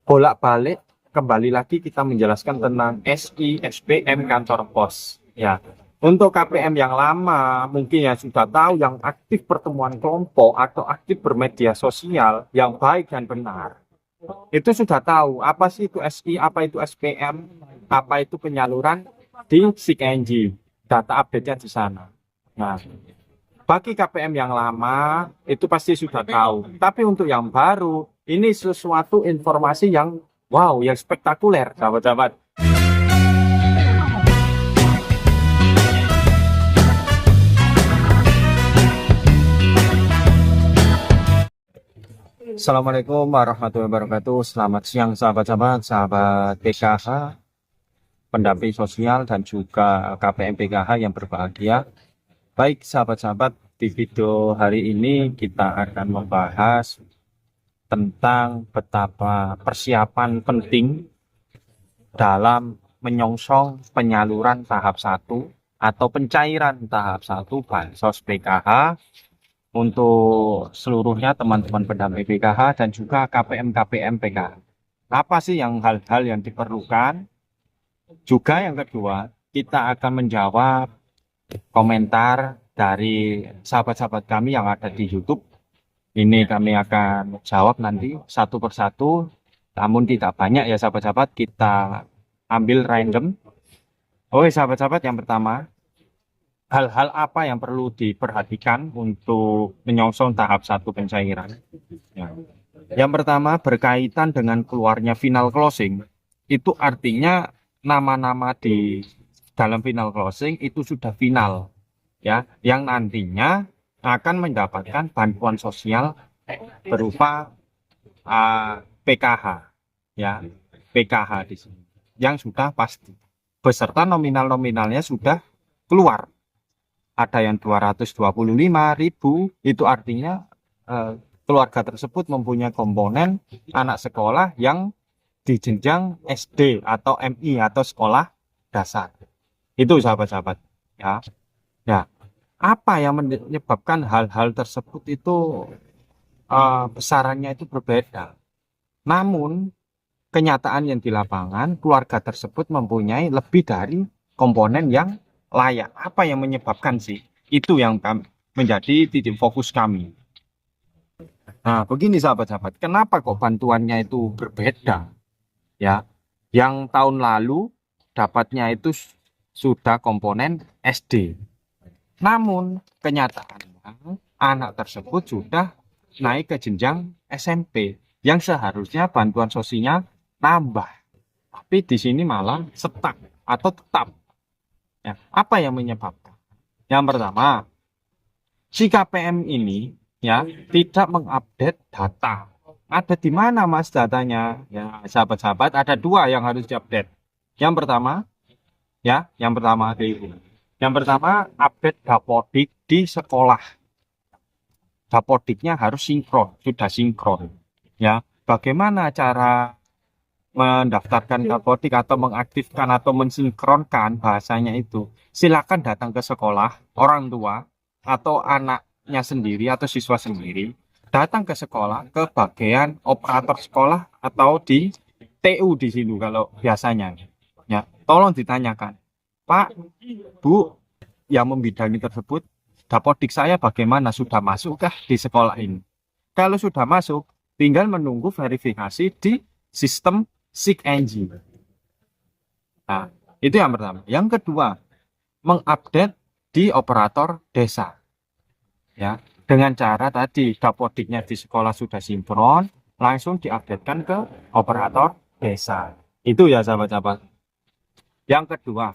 bolak-balik kembali lagi kita menjelaskan tentang SI, SPM kantor pos. Ya, untuk KPM yang lama mungkin yang sudah tahu yang aktif pertemuan kelompok atau aktif bermedia sosial yang baik dan benar. Itu sudah tahu apa sih itu SI, apa itu SPM, apa itu penyaluran di SIKNG. Data update-nya di sana. Nah, bagi KPM yang lama itu pasti sudah tahu. Tapi untuk yang baru, ini sesuatu informasi yang wow, yang spektakuler, sahabat-sahabat. Assalamualaikum warahmatullahi wabarakatuh. Selamat siang sahabat-sahabat, sahabat PKH, pendamping sosial dan juga KPM PKH yang berbahagia. Baik sahabat-sahabat, di video hari ini kita akan membahas tentang betapa persiapan penting dalam menyongsong penyaluran tahap 1 atau pencairan tahap 1 Bansos PKH untuk seluruhnya teman-teman pendamping PKH dan juga KPM PKH. Apa sih hal-hal yang diperlukan? Juga yang kedua, kita akan menjawab komentar dari sahabat-sahabat kami yang ada di YouTube. Ini kami akan jawab nanti satu persatu, namun tidak banyak ya sahabat-sahabat, kita ambil random. Oke sahabat-sahabat, yang pertama, hal-hal apa yang perlu diperhatikan untuk menyongsong tahap 1 pencairan? Ya. Yang pertama berkaitan dengan keluarnya final closing, itu artinya nama-nama di dalam final closing itu sudah final, ya, yang nantinya akan mendapatkan bantuan sosial berupa PKH, ya, PKH di sini, yang sudah pasti, beserta nominal-nominalnya sudah keluar. Ada yang 225.000, itu artinya keluarga tersebut mempunyai komponen anak sekolah yang di jenjang SD atau MI atau sekolah dasar. Itu sahabat-sahabat, ya. Nah, apa yang menyebabkan hal-hal tersebut itu besarannya itu berbeda. Namun kenyataan yang di lapangan, keluarga tersebut mempunyai lebih dari komponen yang layak. Apa yang menyebabkan sih? Itu yang menjadi titik fokus kami. Nah, begini sahabat-sahabat, kenapa kok bantuannya itu berbeda? Ya, yang tahun lalu dapatnya itu sudah komponen SD. Namun kenyataannya anak tersebut sudah naik ke jenjang SMP yang seharusnya bantuan sosialnya nambah. Tapi di sini malah stuck atau tetap. Ya, apa yang menyebabkan? Yang pertama, si KPM ini ya tidak mengupdate data. Ada di mana Mas datanya? Ya, sahabat-sahabat, ada dua yang harus diupdate. Yang pertama, ya, yang pertama update dapodik di sekolah. Dapodiknya harus sinkron, sudah sinkron. Ya, bagaimana cara mendaftarkan dapodik atau mengaktifkan atau mensinkronkan bahasanya itu? Silakan datang ke sekolah, orang tua atau anaknya sendiri atau siswa sendiri, datang ke sekolah, ke bagian operator sekolah atau di TU di sini kalau biasanya. Ya, tolong ditanyakan, Pak, Bu, yang membidangi tersebut, dapodik saya bagaimana, sudah masukkah di sekolah ini? Kalau sudah masuk, tinggal menunggu verifikasi di sistem SIKNG. Nah, itu yang pertama. Yang kedua, mengupdate di operator desa. Ya, dengan cara tadi dapodiknya di sekolah sudah sinkron, langsung diupdatekan ke operator desa. Itu ya sahabat-sahabat. Yang kedua,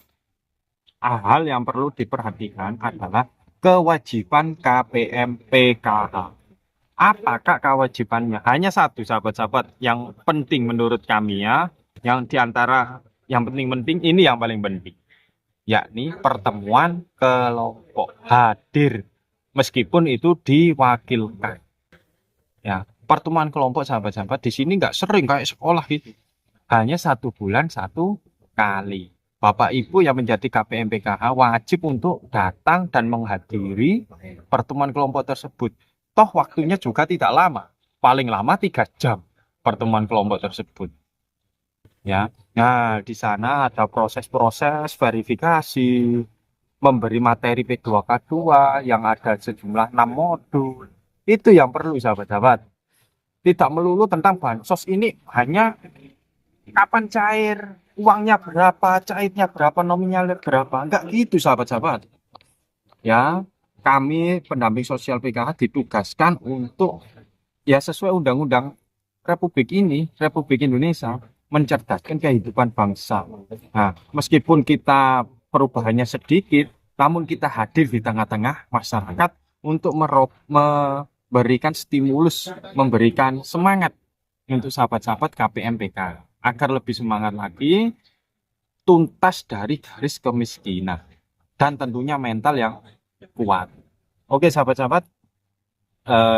hal yang perlu diperhatikan adalah kewajiban KPM PKH. Apakah kewajibannya? Hanya satu sahabat-sahabat yang penting menurut kami ya, yang diantara yang penting-penting ini yang paling penting, yakni pertemuan kelompok hadir, meskipun itu diwakilkan. Ya, pertemuan kelompok sahabat-sahabat di sini nggak sering kayak sekolah gitu, hanya 1 bulan 1 kali. Bapak Ibu yang menjadi KPM PKH wajib untuk datang dan menghadiri pertemuan kelompok tersebut. Toh waktunya juga tidak lama, paling lama 3 jam pertemuan kelompok tersebut. ya. Nah, di sana ada proses-proses verifikasi, memberi materi P2K2 yang ada sejumlah 6 modul. Itu yang perlu sahabat-sahabat. Tidak melulu tentang bansos ini hanya kapan cair, uangnya berapa, cairnya berapa, nominalnya berapa. Enggak gitu sahabat-sahabat. Ya, kami pendamping sosial PKH ditugaskan untuk ya sesuai undang-undang Republik Indonesia mencerdaskan kehidupan bangsa. Nah, meskipun kita perubahannya sedikit, namun kita hadir di tengah-tengah masyarakat untuk memberikan stimulus, memberikan semangat untuk sahabat-sahabat KPM PKH agar lebih semangat lagi, tuntas dari garis kemiskinan, dan tentunya mental yang kuat. Oke sahabat-sahabat,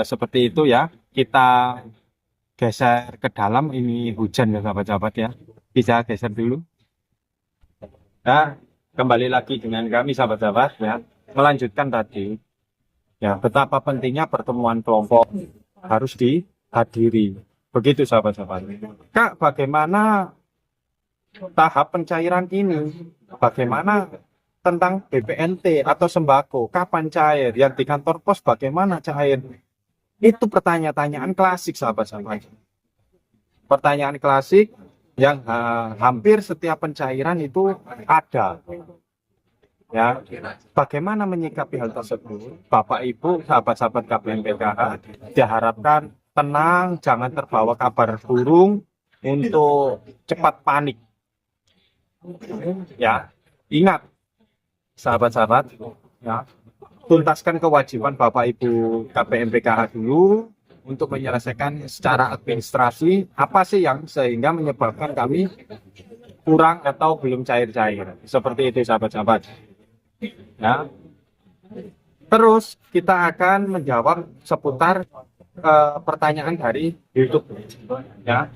seperti itu ya. Kita geser ke dalam, ini hujan ya sahabat-sahabat ya. Bisa geser dulu. Nah, kembali lagi dengan kami sahabat-sahabat ya. Melanjutkan tadi ya, betapa pentingnya pertemuan kelompok harus dihadiri. Begitu sahabat-sahabat. Kak, bagaimana tahap pencairan ini? Bagaimana tentang BPNT atau sembako? Kapan cair? Yang di kantor pos bagaimana cair? Itu pertanyaan-pertanyaan klasik sahabat-sahabat. Pertanyaan klasik yang hampir setiap pencairan itu ada. Ya, bagaimana menyikapi hal tersebut? Bapak Ibu, sahabat-sahabat KPM PKH diharapkan tenang, jangan terbawa kabar burung untuk cepat panik. Ya, ingat sahabat-sahabat, ya, tuntaskan kewajiban Bapak Ibu KPM PKH dulu untuk menyelesaikan secara administrasi apa sih yang sehingga menyebabkan kami kurang atau belum cair-cair. Seperti itu sahabat-sahabat. Ya. Terus kita akan menjawab seputar pertanyaan dari YouTube. Ya.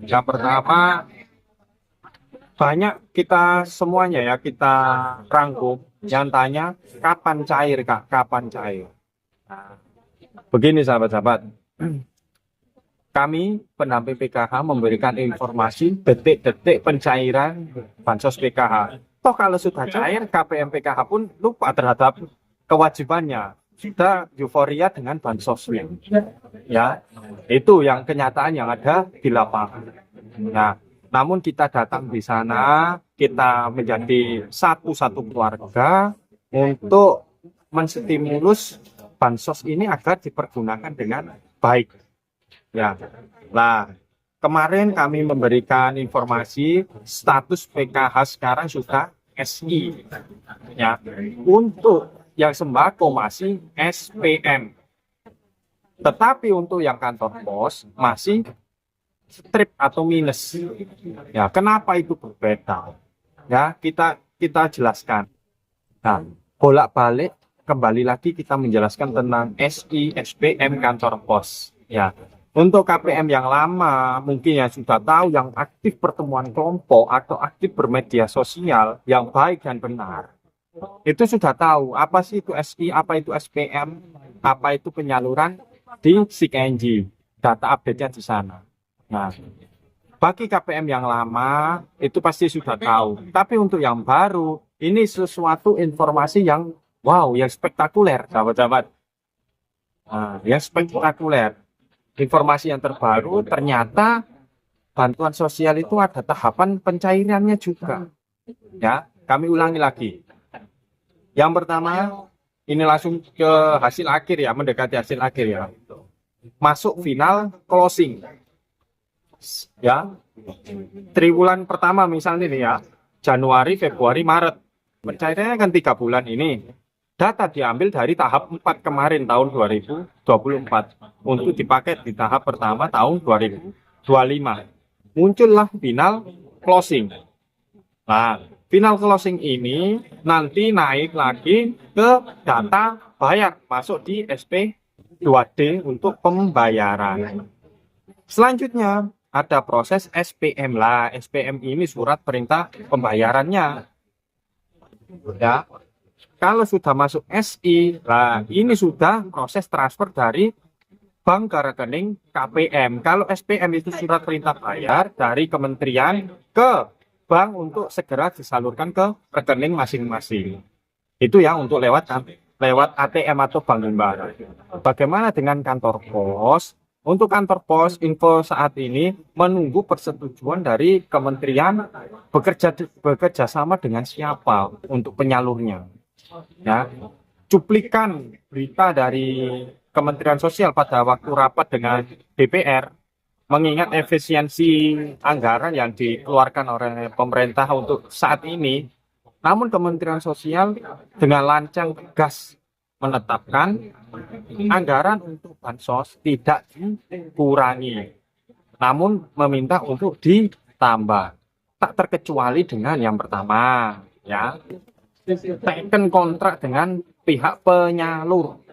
Yang pertama, banyak kita semuanya ya kita rangkum yang tanya kapan cair Kak, kapan cair. Nah, begini sahabat-sahabat, kami pendamping PKH memberikan informasi detik-detik pencairan bansos PKH. Toh kalau sudah cair, KPM PKH pun lupa terhadap kewajibannya, sudah euforia dengan bansosnya. Ya, itu yang kenyataan yang ada di lapangan. Nah, namun kita datang di sana, kita menjadi satu keluarga untuk menstimulus bansos ini agar dipergunakan dengan baik. Ya, nah kemarin kami memberikan informasi status PKH sekarang sudah SI. Ya, untuk yang sembako masih SPM. Tetapi untuk yang kantor pos masih strip atau minus. Ya, kenapa itu berbeda? Ya, kita jelaskan. Nah, bolak-balik kembali lagi kita menjelaskan tentang SI, SPM kantor pos. Ya, untuk KPM yang lama mungkin yang sudah tahu yang aktif pertemuan kelompok atau aktif bermedia sosial yang baik dan benar. Itu sudah tahu apa sih itu SI, apa itu SPM, apa itu penyaluran di SIKNJ. Data update-nya di sana. Nah, bagi KPM yang lama itu pasti sudah tahu. Tapi untuk yang baru, ini sesuatu informasi yang wow, yang spektakuler, sahabat-sahabat. Nah, yang spektakuler. Informasi yang terbaru, ternyata bantuan sosial itu ada tahapan pencairannya juga. Ya, kami ulangi lagi. Yang pertama, ini langsung ke hasil akhir ya, mendekati hasil akhir ya. Masuk final closing. Ya, triwulan pertama misalnya nih ya, Januari, Februari, Maret, pencairannya kan 3 bulan ini. Data diambil dari tahap 4 kemarin tahun 2024 untuk dipakai di tahap pertama tahun 2025. Muncullah final closing. Nah, final closing ini nanti naik lagi ke data bayar masuk di SP2D untuk pembayaran. Selanjutnya ada proses SPM lah. SPM ini surat perintah pembayarannya. Ya. Kalau sudah masuk SI, lah ini sudah proses transfer dari bank ke rekening KPM. Kalau SPM itu surat perintah bayar dari kementerian ke bank untuk segera disalurkan ke rekening masing-masing. Itu ya untuk lewat ATM atau bank himbara. Bagaimana dengan kantor pos? Untuk kantor pos, info saat ini menunggu persetujuan dari kementerian bekerja sama dengan siapa untuk penyalurnya. Ya, cuplikan berita dari Kementerian Sosial pada waktu rapat dengan DPR mengingat efisiensi anggaran yang dikeluarkan oleh pemerintah untuk saat ini. Namun Kementerian Sosial dengan lancang tegas menetapkan anggaran untuk bansos tidak dikurangi, namun meminta untuk ditambah. Tak terkecuali dengan yang pertama, ya, teken kontrak dengan pihak penyalur.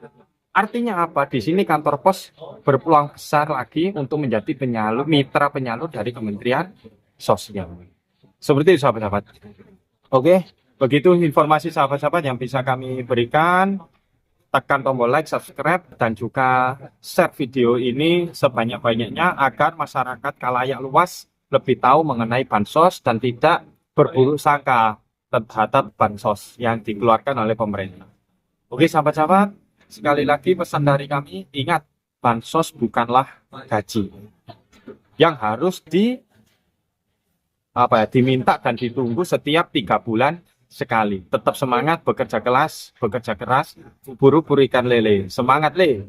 Artinya apa? Di sini kantor pos berpeluang besar lagi untuk menjadi penyalur, mitra penyalur dari Kementerian Sosial. Seperti itu sahabat-sahabat. Oke, begitu informasi sahabat-sahabat yang bisa kami berikan. Tekan tombol like, subscribe, dan juga share video ini sebanyak-banyaknya agar masyarakat khalayak luas lebih tahu mengenai bansos dan tidak berburuk sangka terhadap bansos yang dikeluarkan oleh pemerintah. Oke sahabat-sahabat, sekali lagi pesan dari kami, ingat bansos bukanlah gaji yang harus diminta dan ditunggu setiap 3 bulan sekali. Tetap semangat, bekerja keras, buru-buru ikan lele. Semangat, Le.